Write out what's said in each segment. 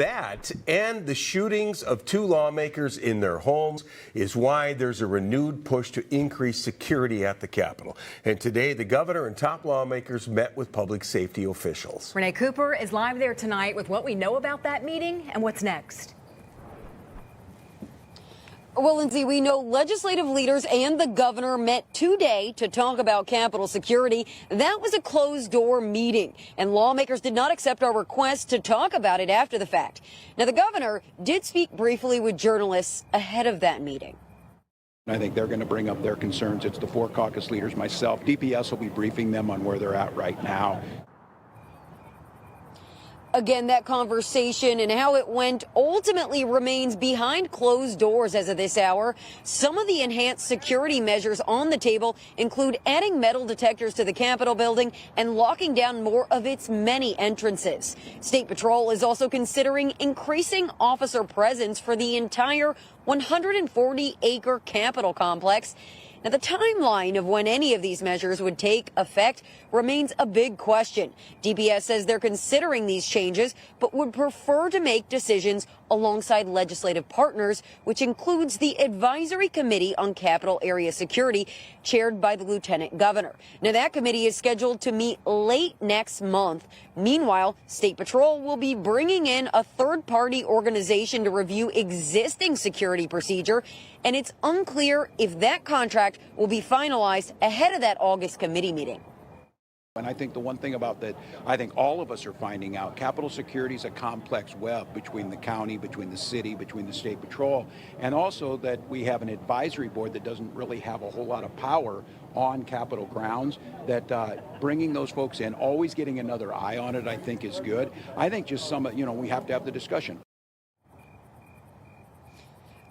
That and the shootings of two lawmakers in their homes is why there's a renewed push to increase security at the Capitol. And today, the governor and top lawmakers met with public safety officials. Renee Cooper is live there tonight with what we know about that meeting and what's next. Well, Lindsay, we know legislative leaders and the governor met today to talk about Capitol security. That was a closed-door meeting, and lawmakers did not accept our request to talk about it after the fact. Now, the governor did speak briefly with journalists ahead of that meeting. I think they're going to bring up their concerns. It's the four caucus leaders, myself. DPS will be briefing them on where they're at right now. Again, that conversation and how it went ultimately remains behind closed doors as of this hour. Some of the enhanced security measures on the table include adding metal detectors to the Capitol building and locking down more of its many entrances. State Patrol is also considering increasing officer presence for the entire 140-acre Capitol complex. Now, the timeline of when any of these measures would take effect remains a big question. DPS says they're considering these changes, but would prefer to make decisions alongside legislative partners, which includes the Advisory Committee on Capitol Area Security, chaired by the Lieutenant Governor. Now, that committee is scheduled to meet late next month. Meanwhile, State Patrol will be bringing in a third-party organization to review existing security procedure, and it's unclear if that contract will be finalized ahead of that August committee meeting. And I think the one thing about that, I think all of us are finding out, Capitol security is a complex web between the county, between the city, between the State Patrol, and also that we have an advisory board that doesn't really have a whole lot of power on Capitol grounds, that bringing those folks in, always getting another eye on it, I think is good. I think just we have to have the discussion.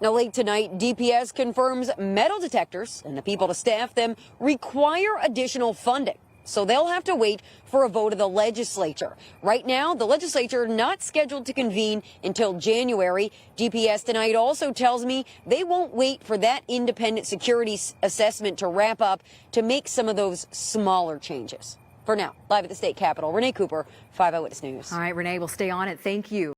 Now, late tonight, DPS confirms metal detectors and the people to staff them require additional funding. So they'll have to wait for a vote of the legislature. Right now, the legislature not scheduled to convene until January. DPS tonight also tells me they won't wait for that independent security assessment to wrap up to make some of those smaller changes. For now, live at the state capitol, Renee Cooper, 5 Eyewitness News. All right, Renee, we'll stay on it. Thank you.